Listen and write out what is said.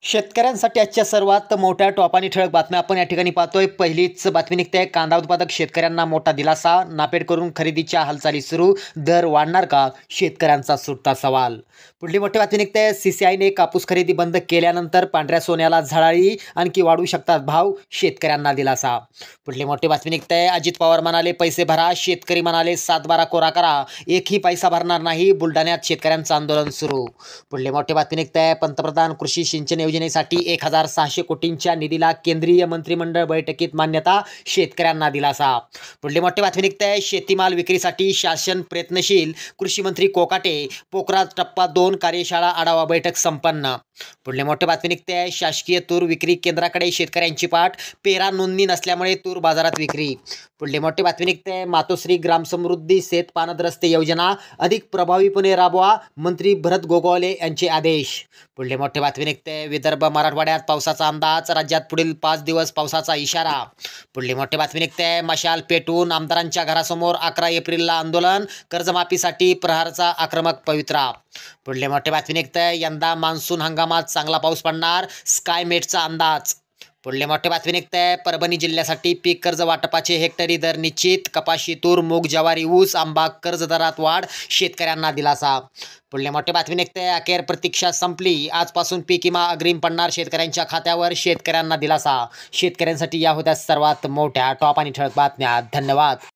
शेतकऱ्यांसाठी आजच्या सर्वात मोठ्या टॉप आणि ठळक बातम्या आपण या ठिकाणी पाहतोय. पहिलीच बातमी निघते, कांदा उत्पादक शेतकऱ्यांना मोठा दिलासा. नापेड करून खरेदीच्या हालचाली सुरू. दर वाढणार का? शेतकऱ्यांचा सुटता सवाल. पुढली मोठी बातमी निघते, सीसीआयने कापूस खरेदी बंद केल्यानंतर पांढऱ्या सोन्याला झळाळी. आणखी वाढू शकतात भाव. शेतकऱ्यांना दिलासा. पुढली मोठी बातमी निघते, अजित पवार म्हणाले पैसे भरा. शेतकरी म्हणाले 7-12 कोरा करा. एकही पैसा भरणार नाही. बुलढाण्यात शेतकऱ्यांचं आंदोलन सुरू. पुढली मोठी बातमी निघते, पंतप्रधान कृषी सिंचन योजनेसाठी 1,600 कोटींच्या निधीला केंद्रीय मंत्रिमंडळ बैठकीत मान्यता. शेतकऱ्यांना दिलासा. पुढली मोठी बातमी निघते, शेतीमाल विक्रीसाठी शासन प्रयत्नशील. कृषी मंत्री कोकाटे. पोखराज टप्पा 2 कार्यशाळा आढावा बैठक संपन्न. पुढली मोठी बातमी निघते, शासकीय तूर विक्री केंद्राकडे शेतकऱ्यांची पाठ. पेरा नोंदणी नसल्यामुळे तूर बाजारात विक्री. पुढली मोठी बातमी निघते, मातोश्री ग्रामसमृद्धी शेत पानदरस्ते योजना अधिक प्रभावीपणे राबवा. मंत्री भरत गोगावले यांचे आदेश. पुढली मोठी बातमी निघते, विदर्भ मराठवाड्यात पावसाचा अंदाज. राज्यात पुढील 5 दिवस पावसाचा इशारा. पुढली मोठी बातमी निघते, मशाल पेटून आमदारांच्या घरासमोर 11 एप्रिलला आंदोलन. कर्जमाफीसाठी प्रहारचा आक्रमक पवित्रा. पुढली मोठी बातमी निघते, यंदा मान्सून हंगामात चांगला पाऊस पडणार. स्कायमेटचा अंदाज. पुढली मोठी बातमी निघते, परभणी जिल्ह्यासाठी पीक कर्ज वाटपाचे हेक्टरी दर निश्चित. कपाशी, तूर, मूग, ज्वारी, ऊस, आंबा कर्ज दरात वाढ. शेतकऱ्यांना दिलासा. पुढली मोठी बातमी निघते, अखेर प्रतीक्षा संपली. आजपासून पीक विमा अग्रिम पडणार शेतकऱ्यांच्या खात्यावर. शेतकऱ्यांना दिलासा. शेतकऱ्यांसाठी या होत्या सर्वात मोठ्या टॉप आणि ठळक बातम्या. धन्यवाद.